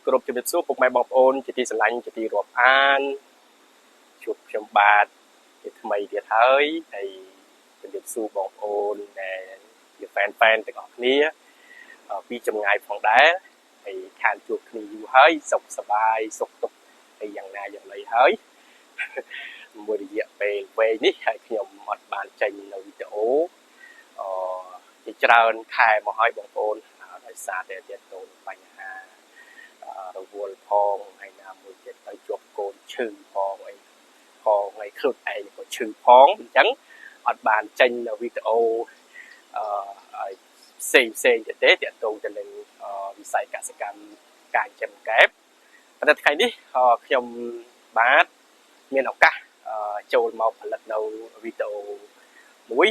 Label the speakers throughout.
Speaker 1: គោរពជំរាបសួរពុកម៉ែបងប្អូនជាទីស្រឡាញ់ជាទីរាប់អានជួបខ្ញុំបាទជាថ្មីទៀតហើយជំរាបសួរបងប្អូនដែលជាហ្វេនទាំងអស់គ្នាពីចម្ងាយផងដែរហើយខានជួបគ្នាយូរហើយសុខសប្បាយសុខទុក្ខហើយយ៉ាងណាយ៉ាងណីហើយមួយរយៈពេលវែងនេះហើយខ្ញុំអត់បានចេញនៅវីដេអូជាច្រើនខែមកហើយបងប្អូនដោយសារតែទាក់ទងបញ្ហារវល់ផងហើយណាមួយទៀតទៅជាប់កូនឈឺផងអីផងហើយខ្លួនឯងក៏ឈឺផងអញ្ចឹងអត់បានចេញនៅវីដេអូផ្សេងទៀតទេទាក់ទងទៅនឹងវិស័យកសិកម្មការចិញ្ចឹមកែបប៉ុន្តែថ្ងៃនេះខ្ញុំបាទមានឱកាសចូលមកផលិតនៅវីដេអូមួយ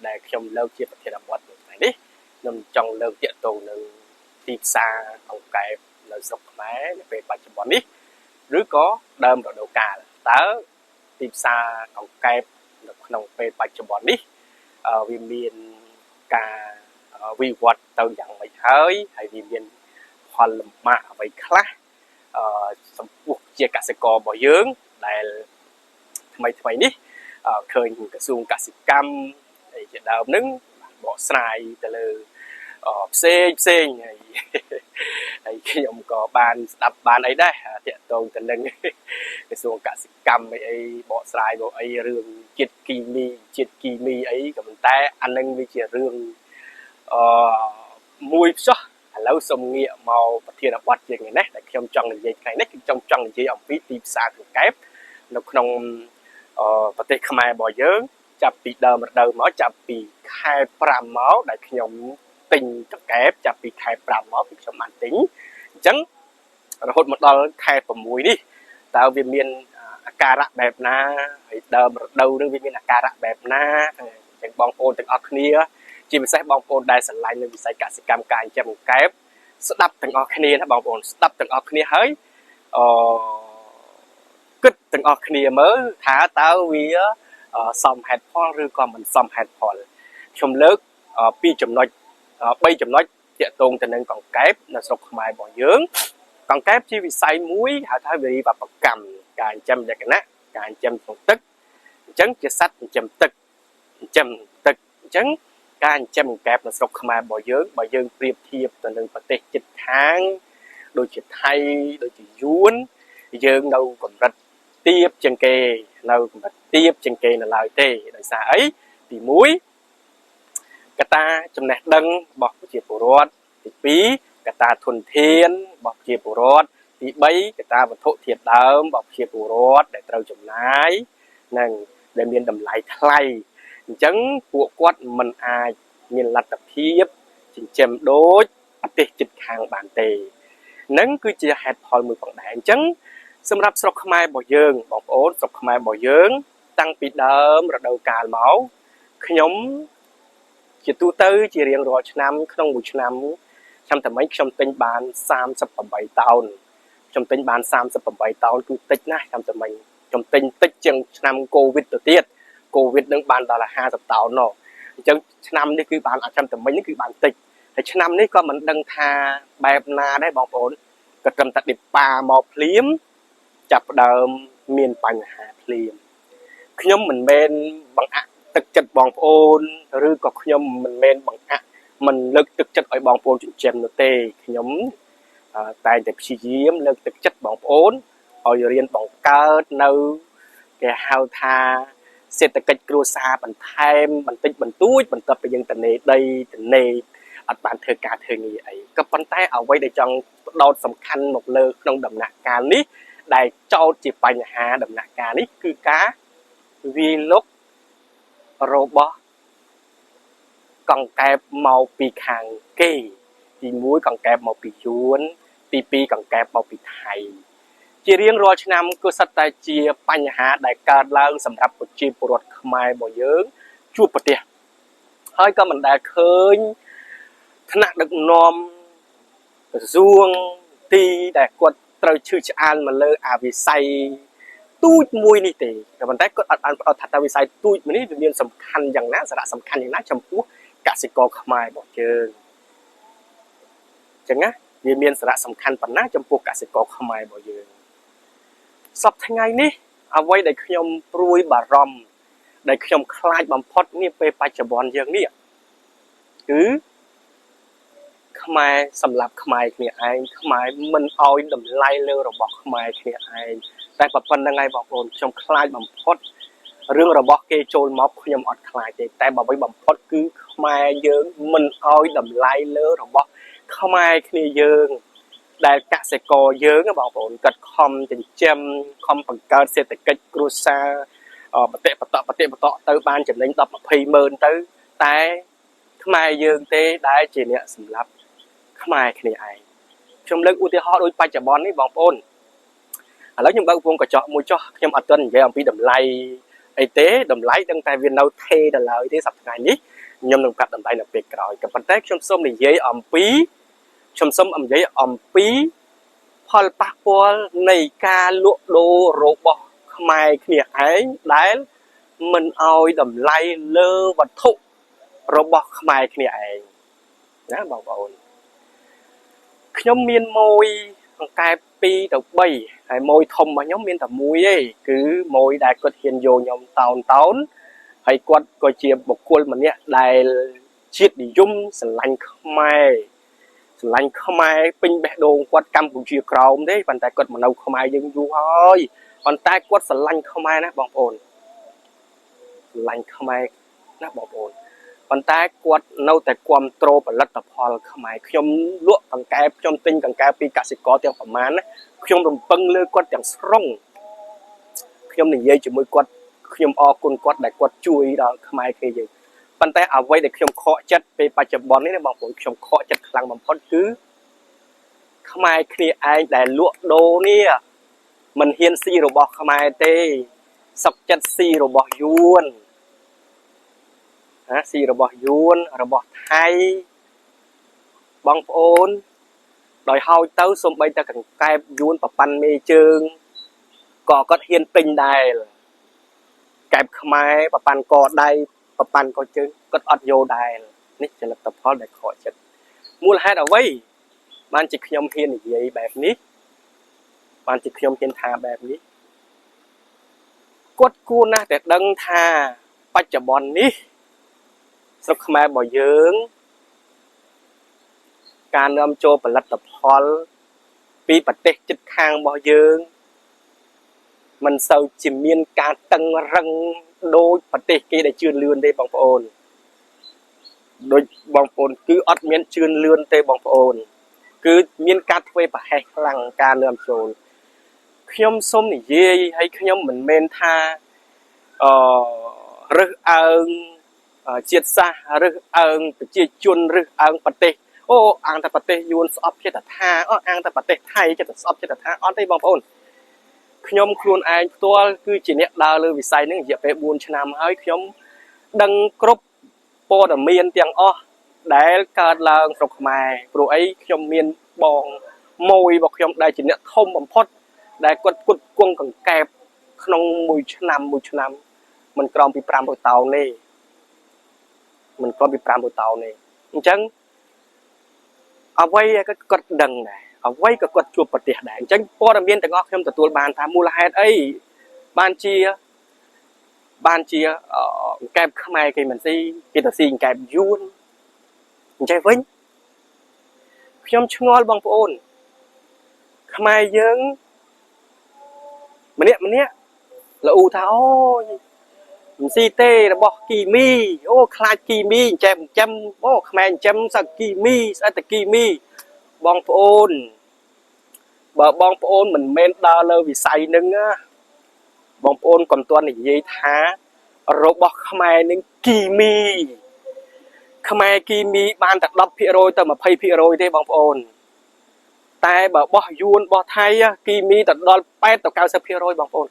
Speaker 1: ដែលខ្ញុំលើកជាប្រធានបទថ្ងៃនេះខ្ញុំចង់លើកទាក់ទងនឹងទីផ្សារអង្កែបនៅស្រុកខ្មែរនៅពេលបច្ចុប្បន្ននេះឬក៏ដើមរដូវកាលតើទីផ្សារអង្កែបនៅក្នុងពេលបច្ចុប្បន្ននេះវាមានការវិវត្តទៅយ៉ាងម៉េចហើយវាមានផលលំបាកអ្វីខ្លះចំពោះជាកសិកររបស់យើងដែលថ្មីនេះឃើញក្រសួងកសិកម្មជាដើមនឹងបកស្រាយទៅលើផ្សេងហើយខ្ញុំក៏បានស្ដាប់បានអីដែរតាក់ទងទៅនឹងក្រសួងកសិកម្មអីបកស្រាយមកអីរឿងជាតិគីមីអីក៏ប៉ុន្តែអានឹងវាជារឿងមួយផ្សោះឥឡូវសូមងាកមកប្រធានបទជាងនេះដែលខ្ញុំចង់និយាយថ្ងៃនេះខ្ញុំចង់និយាយអំពីទីផ្សារកង្កែបនៅក្នុងប្រទេសខ្មែររបស់យើងចាប់ពីដើមរដូវមកចាប់ពីខែ5មកដែលខ្ញុំទិញកង្កែបចាប់ពីខែ5មកពីខ្ញុំបានទិញអញ្ចឹងរហូតមកដល់ខែ6នេះតើវាមានអាការៈបែបណាហើយដើមរដូវនឹងវាមានអាការៈបែបណាអញ្ចឹងបងប្អូនទាំងអស់គ្នាជាពិសេសបងប្អូនដែលស្រឡាញ់នៅវិស័យកសិកម្មការចិញ្ចឹមកង្កែបស្ដាប់ទាំងអស់គ្នាណាបងប្អូនស្ដាប់ទាំងអស់គ្នាហើយគិតទាំងអស់គ្នាមើលថាតើវាសមហេតុផលឬក៏មិនសមហេតុផលខ្ញុំលើក2ចំណុច3ចំណុចទាក់ទងទៅនឹងកង្កែបនៅស្រុកខ្មែររបស់យើងកង្កែបជាវិស័យមួយហៅថាវិរិយវប្បកម្មការចិញ្ចឹមលក្ខណៈការចិញ្ចឹមក្នុងទឹកអញ្ចឹងជាសត្វចិញ្ចឹមទឹកអញ្ចឹងការចិញ្ចឹមកង្កែបនៅស្រុកខ្មែររបស់យើងបើយើងប្រៀបធៀបទៅនឹងប្រទេសជិតខាងដូចជាថៃដូចជាយួនយើងនៅកម្រិតទាបជាងគេនៅឡើយទេដោយសារអីទី1កត្តាចំណេះដឹងរបស់ប្រជាពលរដ្ឋទី2កត្តាធនធានរបស់ប្រជាពលរដ្ឋទី3កត្តាវត្ថុធាតុដើមរបស់ប្រជាពលរដ្ឋដែលត្រូវចំណាយនិងដែលមានតម្លៃថ្លៃអញ្ចឹងពួកគាត់មិនអាចមានលទ្ធភាពចិញ្ចឹមដូចប្រទេសជិតខាងបានទេនឹងគឺជាហេតុផលមួយផងដែរអញ្ចឹងសម្រាប់ស្រុកខ្មែររបស់យើងបងប្អូនស្រុកខ្មែររបស់យើងតាំងពីដើមរដូវកាលមកខ្ញុំជាទូទៅជារៀងរាល់ឆ្នាំក្នុងមួយឆ្នាំតែមិញខ្ញុំទិញបាន38តោនខ្ញុំទិញបាន38តោនគឺតិចណាស់តែមិញខ្ញុំទិញតិចជាងឆ្នាំកូវីដទៅទៀតកូវីដនឹងបានដល់50តោនណោះអញ្ចឹងឆ្នាំនេះគឺបានតែមិញនេះគឺបានតិចហើយឆ្នាំនេះក៏មិនដឹងថាបែបណាដែរបងប្អូនក៏ត្រឹមតែដេប៉ាមកភ្លាមចាប់ផ្ដើមមានបញ្ហាភ្លាមខ្ញុំមិនមែនបង្អាក់ទឹកចិត្តបងប្អូនឬក៏ខ្ញុំមិនមែនបង្អាក់មិនលើកទឹកចិត្តឲ្យបងប្អូនចិញ្ចឹមនោះទេខ្ញុំតែងតែព្យាយាមលើកទឹកចិត្តបងប្អូនឲ្យរៀនបង្កើតនៅគេហៅថាសេដ្ឋកិច្ចគ្រួសារបន្ថែមបន្តិចបន្តួចបន្ទាប់ពីយើងត្នេដីត្នេអត់បានធ្វើការធ្វើងារអីក៏ប៉ុន្តែអ្វីដែលចង់បដោតសំខាន់មកលើក្នុងដំណាក់កាលនេះដែលចោទជាបញ្ហាដំណាក់កាលនេះគឺការវាយលុករបស់កង្កែបមកពីខាងគេទី1កង្កែបមកពីយួនទី2កង្កែបមកពីថៃជារៀងរាល់ឆ្នាំគឺសិតតែជាបញ្ហាដែលកើតឡើងសម្រាប់ប្រជាពលរដ្ឋខ្មែររបស់យើងជួបប្រទះហើយក៏មិនដែលឃើញថ្នាក់ដឹកនាំក្រសួងទីដែលគាត់ត្រូវឈឺឆ្អាលមកលើអាវិស័យទូចមួយនេះទេតែប៉ុន្តែគាត់អត់បានផ្ដោតថាវិស័យទូចមួយនេះវាមានសំខាន់យ៉ាងណាសារៈសំខាន់យ៉ាងណាចំពោះកសិករខ្មែររបស់យើងអញ្ចឹងណា វាមានសារៈសំខាន់ប៉ុណ្ណាចំពោះកសិករខ្មែររបស់យើងសប្តាហ៍ថ្ងៃនេះអ្វីដែលខ្ញុំព្រួយបារម្ភដែលខ្ញុំខ្លាចបំផុតនេះពេលបច្ចុប្បន្នយើងនេះគឺខ្មែរសម្រាប់ខ្មែរគ្នាឯងខ្មែរមិនអោយតម្លៃលើរបស់ខ្មែរគ្នាឯងតែប៉ុណ្្នឹងហើយបងប្អូនខ្ញុំខ្លាចបំផុតរឿងរបស់គេចូលមកខ្ញុំអត់ខ្លាចទេតែបើវិញបំផុតគឺខ្មែរយើងមិនអោយតម្លៃលើរបស់ខ្មែរគ្នាយើងដែលកសិករយើងបងប្អូនគាត់ខំចិញ្ចឹមខំបង្កើតសេដ្ឋកិច្ចគ្រួសារបតិបតទៅបានចំណេញ10 20ម៉ឺនទៅតែខ្មែរយើងទេដែលជាអ្នកសម្រាប់ខ្មែរគ្នាឯងខ្ញុំលើកឧទាហរណ៍ដូចបច្ចុប្បន្ននេះបងប្អូនឥឡូវខ្ញុំបើកវងកញ្ចក់មួយចុះខ្ញុំអត់ទាន់និយាយអំពីតម្លៃអីទេតម្លៃដឹងតែវានៅថេដល់ឡើយទេសប្តាហ៍នេះខ្ញុំនឹងប្រាប់តម្លៃនៅពេលក្រោយក៏ប៉ុន្តែខ្ញុំសូមនិយាយអំពីផលប៉ះពាល់នៃការលក់ដូររបស់ខ្មែរគ្នាឯងដែលមិនអោយតម្លៃលើវត្ថុរបស់ខ្មែរគ្នាឯងណាបងប្អូនខ្ញុំមានម៉ួយអង្កែប2ទៅ3ហើយម៉ួយធំរបស់ខ្ញុំមានតែមួយទេគឺម៉ួយដែលគាត់ហ៊ានយកខ្ញុំតោនហើយគាត់ក៏ជាបុគ្គលម្នាក់ដែលជាតិនិយមស្រឡាញ់ខ្មែរពេញបេះដូងគាត់កម្ពុជាក្រោមទេប៉ុន្តែគាត់មកនៅខ្មែរយើងយូរហើយប៉ុន្តែគាត់ស្រឡាញ់ខ្មែរណាបងប្អូនស្រឡាញ់ខ្មែរណាបងប្អូនប៉ុន្តែគាត់នៅតែគ្រប់គ្រងផលិតផលខ្មែរខ្ញុំលក់កង្កែបខ្ញុំទិញកង្កែបពីកសិករទាំងប្រមាណណាខ្ញុំរំពឹងលើគាត់ទាំងស្រុងខ្ញុំនិយាយជាមួយគាត់ខ្ញុំអរគុណគាត់ដែលគាត់ជួយដល់ខ្មែរគេយើងប៉ុន្តែអ្វីដែលខ្ញុំខកចិត្តពេលបច្ចុប្បន្ននេះណាបងប្អូនខ្ញុំខកចិត្តខ្លាំងបំផុតគឺខ្មែរគ្នាឯងដែលលក់ដូរនេះមិនហ៊ានស៊ីរបស់ខ្មែរទេសុកចិត្តស៊ីរបស់យួនស៊ីរបស់យួនរបស់ថៃបងប្អូនដោយហើយទៅសំបីតែកង្កែបយួនប្រប៉ាន់មេជើងក៏គាត់ហ៊ានពេញដែរកែបខ្មែរប្រប៉ាន់កដៃប្រប៉ាន់កជើងគាត់អត់យកដែរនេះជាលទ្ធផលដែលខកចិត្តមូលហេតុអ្វីបានជាខ្ញុំហ៊ាននិយាយបែបនេះបានជាខ្ញុំហ៊ានថាបែបនេះគាត់គួរណាស់តែដឹងថាបច្ចុប្បន្ននេះស្រុកខ្មែររបស់យើងការនាំចូលផលិតផលពីប្រទេសជិតខាងរបស់យើងមិនសូវជាមានការតឹងរឹងដូចប្រទេសគេដែលជឿនលឿនទេបងប្អូនដូចបងប្អូនគឺអត់មានជឿនលឿនទេបងប្អូនគឺមានការធ្វើប្រហែសខ្លាំងការនាំចូលខ្ញុំសូមនិយាយឲ្យខ្ញុំមិនមែនថារើសអើងជាតិសាសន៍រើសអើងប្រជាជនរើសអើងប្រទេសអូអាងតែប្រទេសយួនស្អប់ចិត្តថាអាងតែប្រទេសថៃចិត្តស្អប់ចិត្តថាអត់ទេបងប្អូនខ្ញុំខ្លួនឯងផ្ទាល់គឺជាអ្នកដើរលើវិស័យនេះរយៈពេល4ឆ្នាំហើយខ្ញុំដឹងគ្រប់ព័ត៌មានទាំងអស់ដែលកើតឡើងស្រុកខ្មែរព្រោះអីខ្ញុំមានបងមួយរបស់ខ្ញុំដែលជាអ្នកធំបំផុតដែលគាត់ផ្គត់ផ្គង់កង្កែបក្នុងមួយឆ្នាំមិនក្រោមពី500តោនទេមិនក្រោមពី500តោនទេអញ្ចឹងអ្វីគាត់ដឹងដែរអ្វីក៏គាត់ជួបប្រទេសដែរអញ្ចឹងព័ត៌មានទាំងអស់ខ្ញុំទទួលបានថាមូលហេតុអីបានជាកែបខ្មែរគេមិនស៊ីគេទៅស៊ីកែបយួនអញ្ចឹងវិញខ្ញុំឆ្ងល់បងប្អូនខ្មែរយើងម្នាក់លូថាអូយមិនស៊ីទេរបស់គីមីអូខ្លាចគីមីចិញ្ចឹមអូខ្មែរចិញ្ចឹមសឹកគីមីស្អិតតែគីមីបងប្អូនបើបងប្អូនមិនមែនដើរលើវិស័យនឹងបងប្អូនកុំទាន់និយាយថារបស់ខ្មែរនឹងគីមីខ្មែរគីមីបានតែ 10% ទៅ 20% ទេបងប្អូនតែបើបោះយួនបោះថៃគីមីទៅដល់8ទៅ 90% បងប្អូន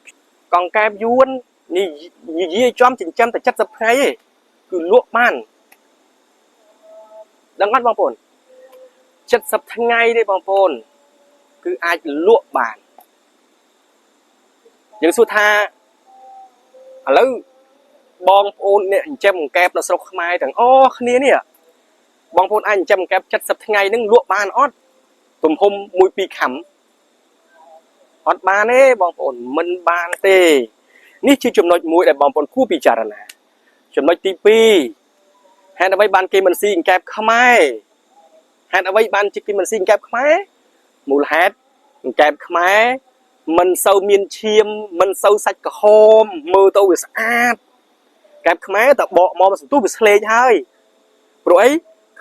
Speaker 1: កង្កែបយួននិយាយចំចិញ្ចឹមតែ70ថ្ងៃទេគឺលក់បានដឹងអត់បងប្អូន70ថ្ងៃទេបងប្អូនគឺអាចលក់បានយើងសួរថាឥឡូវបងប្អូនអ្នកចិញ្ចឹមកង្កែបនៅស្រុកខ្មែរទាំងអស់គ្នានេះបងប្អូនអាចចិញ្ចឹមកង្កែប70ថ្ងៃនឹងលក់បានអត់ ผมหมมวยปีขำอดบานเอ้บองปนมันบานเต้นี่ชื่อจำนวนมวยแต่บองปนคู่ปีจารณาจำนวนตีปีแฮนเอาไว้บานเกมันซีงแกบขมายแฮนเอาไว้บานจิกมันซีงแกบขมายมูลแฮดแกบขมายมันเศร้าเมียนเชียมมันเศร้าสักกระโฮมมือตัวสะอาดแกบขมายแต่เบาหมอมาสตู้ไปสเลย์ให้โปรย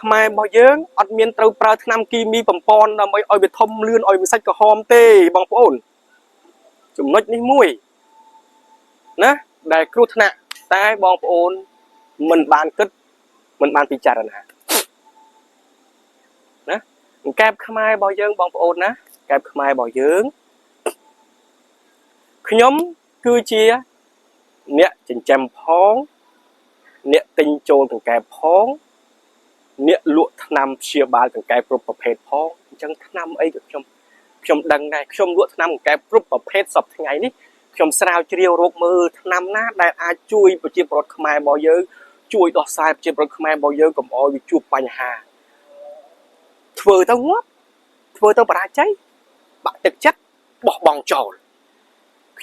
Speaker 1: ขมายบ่เยิงอดเมียนเตาปลาทนำกีมีปั่มปอนเอาไปเอาไปทอมเลื่อนเอาไปสักกระโฮมเต้บองปนจุ่มน้อยนี่มุ้ยนะได้ครูธนะแต่บองปนมันบานกึศมันบานพิจารณานะแกบขมายบ่เยิงบองปนนะแกบขมายบ่เยิงขยมคือเชียเนี่ยจินจำพ้องเนี่ยติงโจนของแกพ้องเนี่ยลวดนำเชียบาลของแกปรุประเภทพ้องจังนำไอ้กับชมดังได้ชมลวดนำของแกปรุประเภทสอบไงนี่ชมสาวเจียวรกมือนำหน้าได้อาจุยประจิบรถขมายบ่เยอะจุยดอกทรายประจิบรถขมายบ่เยอะกับออยจูบปัญหาเถื่อเต้างบเถื่อเต้าปราใจบะตึกจัดบอกบองโจร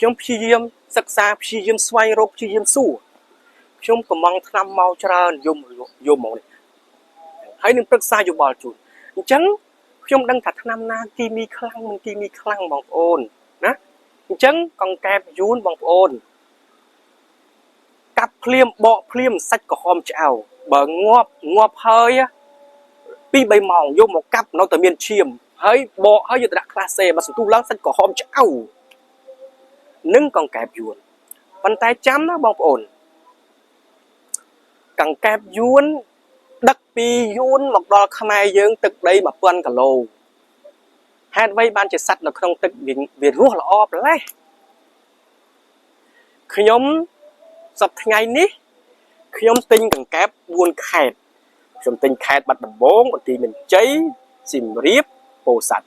Speaker 1: ชมพิยมศึกษาพิยมสวายรกพิยมสู้ชมกำลังทำเมาจราโยมมองให้นึกปรึกษาอยู่บ่อยจุดจังชมดังถัดนำนากีมีคลั่งมันกีมีคลั่งบองโอนนะจังกองแกบยูนบองโอนกับเพลียมเบาเพลียมสัดกระหอมเจ้าเบิ่งงวบเฮยปีใบมองโยมหมกกับเราแต่เมียนเชียมเฮ้ยเบาเฮ้ยอยู่แต่คลาเซ่มาสุดตู้ล้างสัดกระหอมเจ้านึ่งกองแกบยูนปันตายจำนะบองโอนกองแกบยูนดักปียูนหมกดอขมายเยิงตึกได้มาเปื้อนกับโลแฮดไว้บ้านจะสัตว์เราต้องตึกเวียนรู้ละออบเลยขยมสับไงนี้ขยมติงกับแก๊บวนแขดขยมติงแขดบัดมันโบ้งบางทีมันใจสิมรีบโปสัต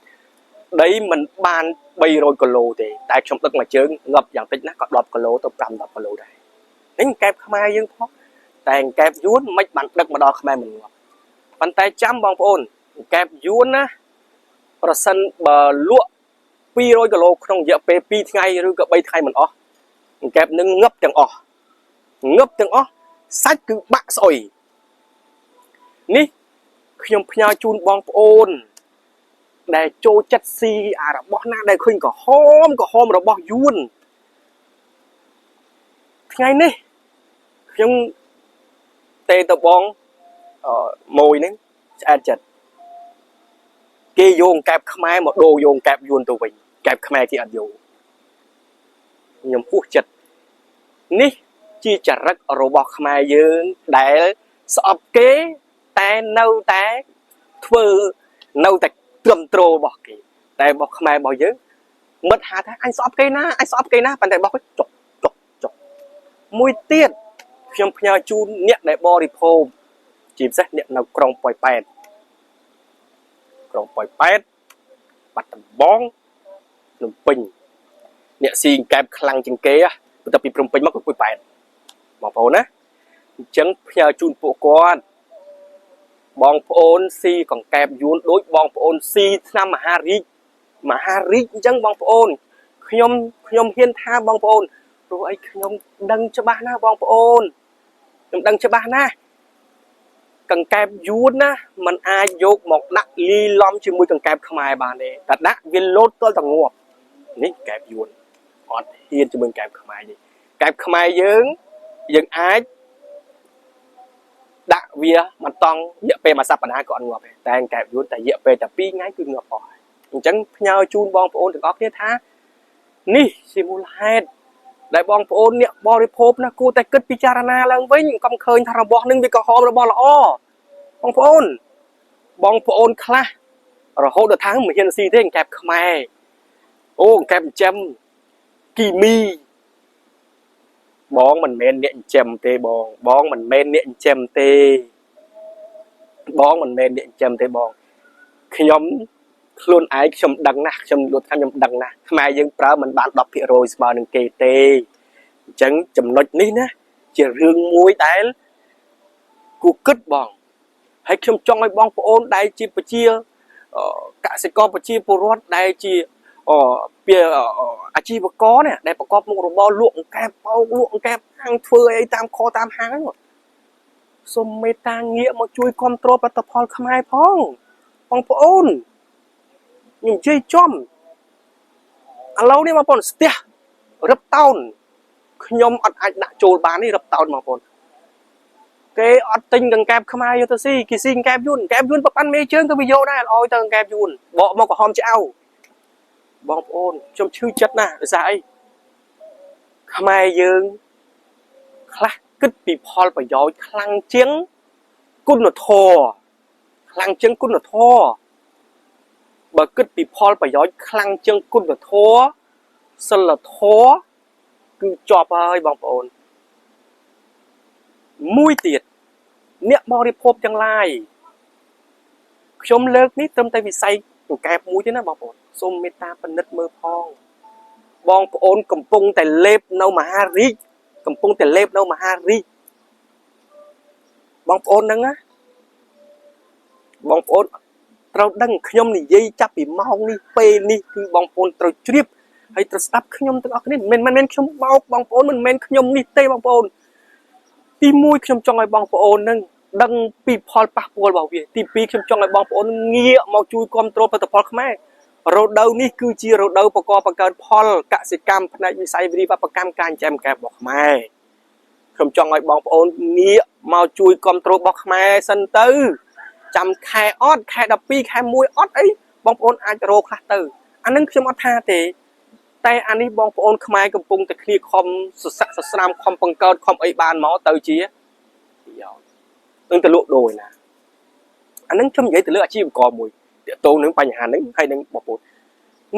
Speaker 1: đấy mình ban bay rồi cờ lô thì tại trong tức mà chơi ngập dạng tích nó có đọt cờ lô tập cầm đọt cờ lô đây đến kẹp khmer dương thoát tàn kẹp vuốt mấy bạn đất mà đo khmer mình ngập bàn tay chăm bong phôn kẹp vuốt á rồi sân bờ lụa pi rồi cờ lô không giờ pe pi ngay rồi cờ bay thay mình ó kẹp nâng ngấp chẳng ó sách cứ bạc sỏi ní khi nhau chun bong phôn để cho chất si à là bỏ na để khuyên có hôm rồi bỏ yuan ngay nè nhưng tê tập bong mồi nè ăn chật kê dùng kẹp khmer một đồ dùng kẹp yuan tụi mình kẹp khmer thì ăn dù nhầm phúc chật nè chi chặt rất rồi bỏ khmer dương để sọp kế ta nâu ta thưa nâu ta trầm trồ bỏ kìแต่บอกขมายบอกเยอะมัดหาท่าanh sọp cây na ปันแต่บอกก็จบมวยเตี้ยเพียงพญาจูนเนี่ยในบริโภคจีบซะเนี่ยเรากรองปล่อยแปดปัดบ้องลมปิงเนี่ยซีนแกบคลังจังเกะแต่ปีปรุงปิงมากกว่าปล่อยแปดบอกพอนะจังพญาจูนปวกอนบองโอนซีของแกบยูนโดยบองโอนซีนำมหาริกจังบองโอนขยมเฮียนท่าบองโอนรู้ไอ้ขยมดังจะบ้านะบองโอนดังจะบ้านะกังแกบยูนนะมันอายุหมกนักลีล้อมชิมวยกังแกบขมายบานเองแต่นักวินโลดตัวต่างงัวนี่แกบยูนอ่อนเฮียนชิมวยแกบขมายนี่แกบขมายยังอายđã víaมันต้องเยอะไปมาสับปัญหาก่อนงัวไปแต่แกบยุ่นแต่เยอะไปแต่ปีง่ายคืองัวปล่อยจังพญาจูนบองโอนถึงออกเนี่ยท่านี่ซิมูลเฮดได้บองโอนเนี่ยบริโภคนะกูแต่เกิดพิจารณาแล้วเว้ยกำเคยทารบอนึงไปกระหอบระบอละอ้อบองโอนคลาเราโหดทั้งเหมือนเฮียนซีเท่งแกบขมายโอ้แกบจำกีมีbón mình men điện châm tê bón mình men điện châm tê bón khi nhóm luôn ai trong đằng nè trong luật tham trong đằng nè mai dân pra mình bán đọc thì rồi bao nhiêu kê tê chẳng chấm nói ní nè chỉ riêng muối tái cú cất bong hay trong ai bong ôn đại chi chia កសិករប្រជាពលរដ្ឋដែលជាពីអាជីវករនេះដែលប្រកបមុខរបរលក់អង្កែបបោកលក់អង្កែបហាងធ្វើអីតាមខតាមហាងសូមមេត្តាងាកមកជួយគ្រប់គ្រងផលិតផលខ្មែរផងបងប្អូនខ្ញុំនិយាយចំឥឡូវនេះបងប្អូនស្ទះរឹបតោនខ្ញុំអត់អាចដាក់ចូលបាននេះរឹបតោនបងប្អូនគេអត់ទិញកង្កែបខ្មែរយកទៅស៊ីគេស៊ីកង្កែបយួនប្រកាន់មេជើងទៅវាយកដែរឲ្យទៅកង្កែបយួនបកមកក្រហមឆ្អៅបងប្អូនខ្ញុំឈឺចិត្តណាស់ដោយសារអីខ្មែរយើងខ្លះគិតពីផលប្រយោជន៍ខ្លាំងជាងគុណធម៌ខ្លាំងជាងគុណធម៌បើគិតពីផលប្រយោជន៍ខ្លាំងជាងគុណធម៌សិលធម៌គឺជាប់ហើយបងប្អូនមួយទៀតអ្នកបរិភោគទាំងឡាយខ្ញុំលើកនេះត្រឹមតែវិស័យកង្កែបមួយទេណាបងប្អូនសូមមេត្តាពិនិត្យមើលផងបងប្អូនកំពុងតែលេបនៅមហារាជកំពុងតែលេបនៅមហារាជបងប្អូនហ្នឹងណាបងប្អូនត្រូវដឹងខ្ញុំនិយាយចាប់ពីម៉ោងនេះពេលនេះគឺបងប្អូនត្រូវជ្រាបហើយត្រូវស្ដាប់ខ្ញុំទាំងអស់គ្នាមិនមែនខ្ញុំបោកបងប្អូនមិនមែនខ្ញុំនេះទេបងប្អូនទី1ខ្ញុំចង់ឲ្យបងប្អូននឹងដឹងពីផលប៉ះពាល់របស់វាទី2ខ្ញុំចង់ឲ្យបងប្អូនងាកមកជួយគ្រប់គ្រងផលិតផលខ្មែររដូវនេះគឺជារដូវបង្កើនផលកសិកម្មផ្នែកវិស័យវិរិយវប្បកម្មការចិញ្ចឹមកែបរបស់ខ្មែរខ្ញុំចង់ឲ្យបងប្អូនងាកមកជួយគ្រប់គ្រងរបស់ខ្មែរសិនទៅចាំខែអត់ខែ12ខែ1អត់អីបងប្អូនអាចរកខ្លះទៅអានឹងខ្ញុំអត់ថាទេតែអានេះបងប្អូនខ្មែរកំពុងតែគ្នាខំសស័កសស្រាមខំបង្កើតខំអីបានមកទៅជាយោនឹងទៅលក់ដូរណាអានឹងខ្ញុំនិយាយទៅលើអាជីវករមួយទាក់ទងនឹងបញ្ហាហ្នឹងហើយនឹងបងប្អូន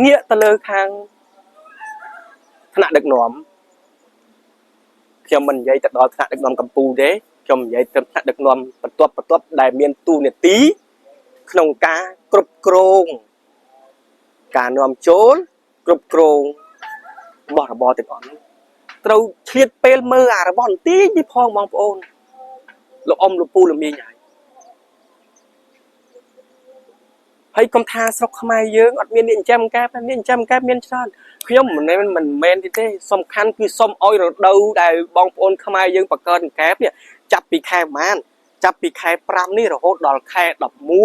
Speaker 1: ងាកទៅលើខាងថ្នាក់ដឹកនាំខ្ញុំមិននិយាយទៅដល់ថ្នាក់ដឹកនាំកម្ពុជាទេខ្ញុំនិយាយទៅថ្នាក់ដឹកនាំបន្ទាប់ដែលមានទូនាទីក្នុងការគ្រប់គ្រងការនាំចូលគ្រប់គ្រងរបស់របរទាំងអស់នេះត្រូវឆ្លៀតពេលមើលអារបស់បន្តិចនេះផងបងប្អូនលោកអ៊ំលោកពូលោកមីងហើយកុំថាស្រុកខ្មែរយើងអត់មានអ្នកចិញ្ចឹមកែបមានចិញ្ចឹមកែបមានច្រើនខ្ញុំមិនមែនទេសំខាន់គឺសុំឲ្យរដូវដែលបងប្អូនខ្មែរយើងបង្កើនកែបនេះចាប់ពីខែប្រហែលចាប់ពីខែ5នេះរហូតដល់ខែ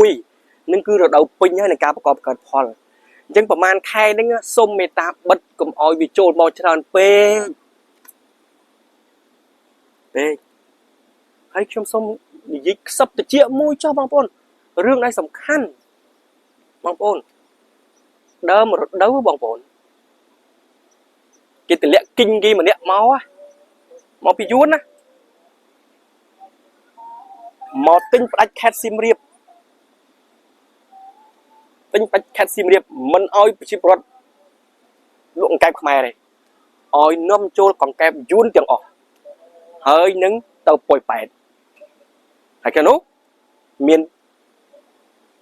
Speaker 1: 11នឹងគឺរដូវពេញហើយនៃការបង្កើនផលអញ្ចឹងប្រហែលខែហ្នឹងសូមមេត្តាបិទកុំឲ្យវាចូលមកច្រើនពេកហើយខ្ញុំសូមនិយាយខ្សឹបតិចមួយចុះបងប្អូនរឿងដែលសំខាន់បងប្អូនដើមរដូវបងប្អូនគេទម្លាក់គិញគេម្នាក់មកពីយួនណាមកទិញផ្ដាច់ខេត្តសៀមរាបទិញផ្ដាច់ខេត្តសៀមរាបមិនអោយប្រជាពលរដ្ឋលក់អង្កែបខ្មែរទេអោយនាំចូលកង្កែបយួនទាំងអស់ហើយនឹងទៅពុយប៉ែតហើយគេនោះមាន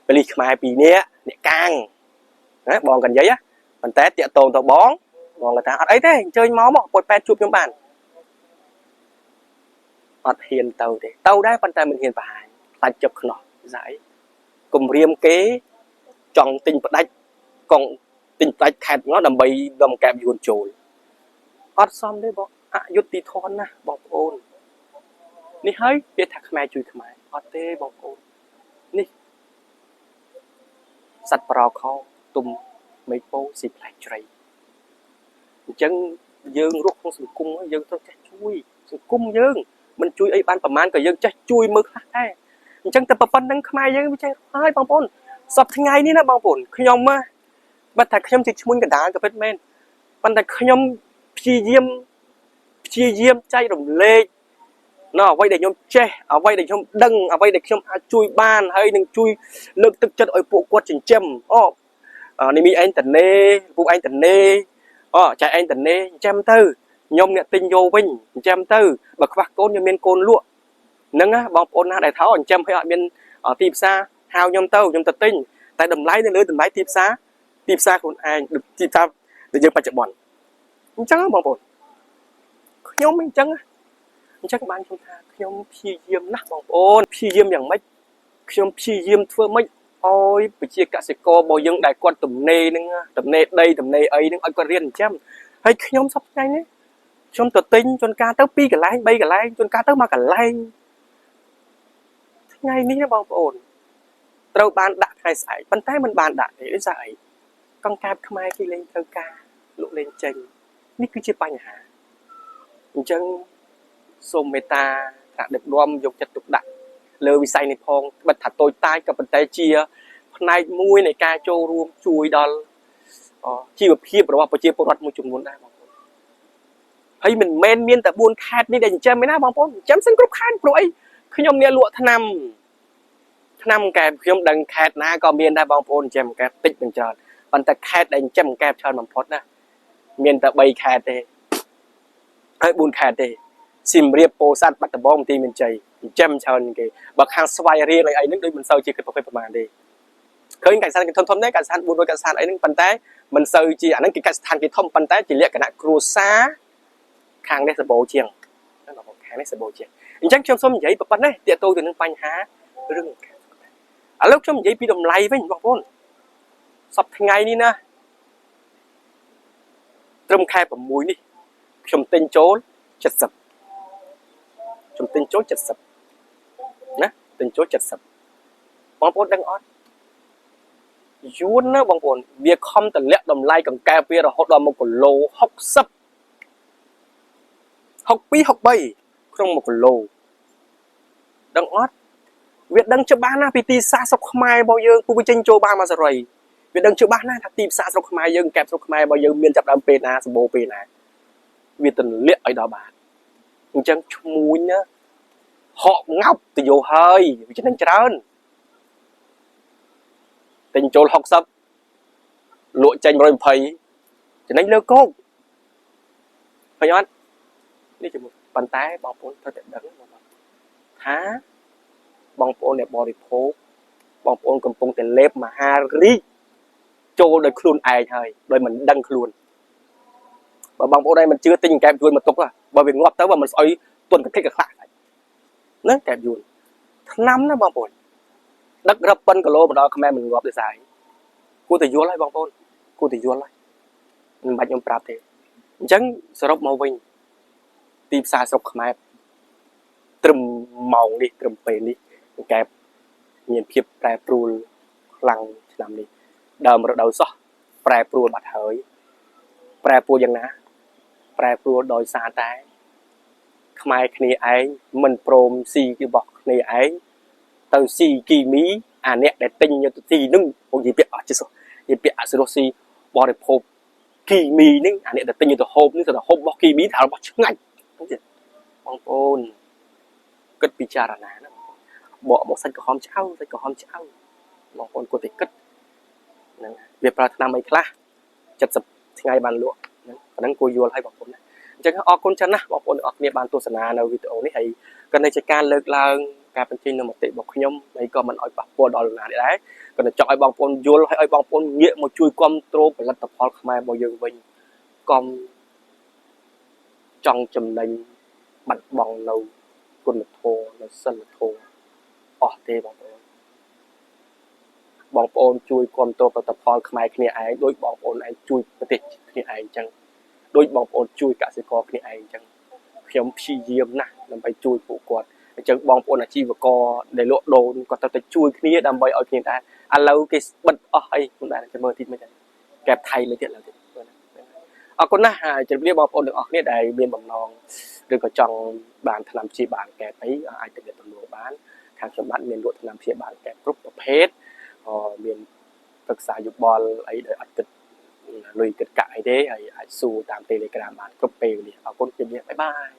Speaker 1: ប៉ូលីសខ្មែរ2នាក់អ្នកកាងណាបងកញ្ញៃប៉ុន្តែតាក់តងទៅបងគាត់ថាអត់អីទេអញ្ជើញមកពុយប៉ែតជួបខ្ញុំបានអត់ហ៊ានទៅទេទៅដែរប៉ុន្តែមិនហ៊ានបង្ហាញខ្លាចចាប់ខ្នោះស្អីគំរាមគេចង់ទិញផ្ដាច់កងទិញផ្ដាច់ខេត្តនោះដើម្បីដុំកែបយួនចូលអត់សមទេបងអយុត្តិធម៌ណាស់បងប្អូននេះហើយគេថាខ្មែរជួយខ្មែរអត់ទេបងប្អូននេះសត្វប្រោខោទុំមេពោស៊ីផ្លែជ្រៃអញ្ចឹងយើងរស់ក្នុងសង្គមយើងត្រូវចេះជួយសង្គមយើងមិនជួយអីបានប្រមាណក៏យើងចេះជួយមើលខ្លះដែរអញ្ចឹងតែប៉ុណ្្នឹងខ្មែរយើងវាចេះហើយបងប្អូនសប្តាហ៍ថ្ងៃនេះណាបងប្អូនខ្ញុំបើថាខ្ញុំជាឈ្មោះកណ្ដាលក៏ពិតមែនប៉ុន្តែខ្ញុំព្យាយាមចែករំលែកនៅអ្វីដែលខ្ញុំចេះអ្វីដែលខ្ញុំដឹងអ្វីដែលខ្ញុំអាចជួយបានហើយនឹងជួយលើកទឹកចិត្តឲ្យពួកគាត់ចិញ្ចឹមនេះមីឯងតនេពួកឯងតនេចែឯងតនេចិញ្ចឹមទៅខ្ញុំអ្នកទិញយកវិញចិញ្ចឹមទៅបើខ្វះកូនខ្ញុំមានកូនលក់ហ្នឹងណាបងប្អូនណាដែលថាចិញ្ចឹមឲ្យអត់មានទីផ្សារហៅខ្ញុំទៅទិញតែតម្លៃនៅលើតម្លៃទីផ្សារខ្លួនឯងទីផ្សារដែលយើងបច្ចុប្បន្នអញ្ចឹងបងប្អូនខ្ញុំអញ្ចឹងបានខ្ញុំថាខ្ញុំព្យាយាមណាស់បងប្អូនព្យាយាមយ៉ាងម៉េចខ្ញុំព្យាយាមធ្វើម៉េច ôi bây giờ cả sẽ co bao dương đại quan tầm nê đây tầm nê ấy nâng ai có riêng chém hay nhóm sắp nhanh ấy trong tờ tinh chôn ca tới pi cả lại bay cả lại chôn ca tới mà cả lại ngay ní nó bao ổn trâu ban đạn hai sải bắn tay mình bàn đạn để dạy con cam không ai khi lên thơ ca lụ lên trình ní cứ chia bánh hả chân xôm meta thả được đoom dục chặt tục đạn lơ bị say này phong bật thật tôi taiกับtay chia này mui này ca châu ruộng chui đòn chiแบบเพียบหรือว่าประเจี๊ยบปรดมือจุ่มล้วนได้บางคนเฮ้ยมันเมนเมียนแต่บุญขาดนี่เด่นเจมไม่น่าบางคนเจมซึ่งกรุบขานปลุยขยมเนี่ยลวดทนำแกขยมดังขาดนะก็เมียนได้บางคนเจมแกติดเป็นจอนมันแต่ขาดดังเจมแกชอนบางพดนะเมียนแต่ใบขาดเด้เฮ้ยบุญขาดเด้ซิมเรียบโปซัดบัตตบองตีมันใจเจมชอนกี่บางครั้งสวายเรียอะไรไอ้นึกด้วยมันเศร้าจีเกิดประมาณดีเคยการสานกิจทมได้การสานบุญโดยการสานไอ้นึงปันแต่มันเซอร์จีอันนั้นกิจการสานกิจทมปันแต่จีเรียกกันนะครูซาคางได้สบโเชียงนั่นเราบอกคางได้สบโเชียงจังชมส้มใหญ่ปะปันได้เตี้ยโตถึงปัญหาเรื่องแล้วชมใหญ่ปีดมไล่ไว้บอกพ่นสับทั้งไงนี่นะตรมแค่ผมมวยนี่ชมเต็นโจ้จัดสับชมเต็นโจ้จัดสับนะเต็นโจ้จัดสับบางพ่นดังออดยูนนะบางคนเบียคอมแต่เละดมไล่กับแกเปียเราหดดมมันก็โลหกซับหกปีหกใบครองมันก็โลดังออดเวียดดังเจ้าบ้านนะพิธีซาสกขมายบ่เยิงผู้วิจัยโจบ้านมาสไรเวียดดังเจ้าบ้านนะถ้าตีซาสกขมายเยิงแกบสกขมายบ่เยิงเมียนจับดำเปนาสโบเปนาเวียดตันเละไอ้ดาวบานจังชมูนนะหอกงับติโยเฮยวิจัยนั่งเจริญtình chỗ học sắp lụa tranh rồi phải cho nên lơ cốt phải nhón đi chụp một bàn tay bong bóng thôi để đắng há bong bóng này bò đi phố bong bóng cầm bông tiền lép mà Harry cho đời khuôn ai thôi đời mình đăng khuôn và bong bóng đây mình chưa tình kẹp vui mà tục à bởi vì ngọt tới và mình soi tuần cái khác nó kẹp vui năm nó bong bóng đất rập phân cả lô mà đó không em mình ngọt để xài cô thì vua lại bong bóng cô thì vua lại mình bạch nhom prap thế chẳng srop màu vinh tìm xa srop không em trùm màu đi trùm bền đi kẹp nhìn phiệp prai prul lăng làm đi đờm rồi đầu xó prai prul bạch hỡi prai prul dân ná prai prul đôi xa tay không ai khi ấy mình prom si cái bọc này ấy tao si kỳ mí nè để tinh như tụi nưng ông gì biết ở chứ sao gì biết ở sửa si bỏ để phô kỳ mí nưng nè để tinh như tụi hôm nưng tụi hôm bỏ kỳ mí thảo bỏ trước ngày đúng chưa bong bồn cất pichara nè bỏ một xanh của hôm cháu bong bồn có thể cất việc là làm mấy khla chặt sập ngay bàn lụa còn đang cô vua hay bong bồn chẳng hạn con chân na bong bồn ở địa bàn tu sanh nào video này hay cần này chỉ can lực làการเป็นจริงในมติบอกขยมในก็มันอ้อยปะปวดดอลลาร์ได้ก็จะจ่อยบางปนยัวให้อ้อยบางปนเงี้ยมาช่วยความโตเป็นรัฐพลขมายบ่ยังวิ่งกอมจังจำในบัดบองเรากุนโทเราสั่นโทอ๋อเตบางปนช่วยความโตเป็นรัฐพลขมายขี้ไอ้โดยบางปนไอ้ช่วยประเทศขี้ไอ้จังโดยบางปนช่วยกสิกรขี้ไอ้จังขยมพิเยี่ยมนะนำไปช่วยผู้กวดจังบองปนอาชีพก็ได้โลดโดนก็ต้องช่วยขี้ดำใบเอาขี้ได้อันเราเกสบัดไอ้คนได้จะเมื่อที่ไม่ได้แก็บไทยเลยเด็ดแล้วเด็ดคนน่าจะเรียกบองปนออกเนี่ยได้เบียนบำนองหรือก็จังบางธนามชีบางแก่ไปไอ้เป็นเด็ดตำรวจบ้านทางสมบัติเมียนรวดธนามชีบางแก่กรุ๊ปประเภทเมียนศึกษายุบบอลไอ้เด็ดติดลุยกิดกะไอ้เด้ไอ้สู้ตามเตเลกราบานกรุ๊ปเปย์เลยเอาคนเก็บเนี่ยบาย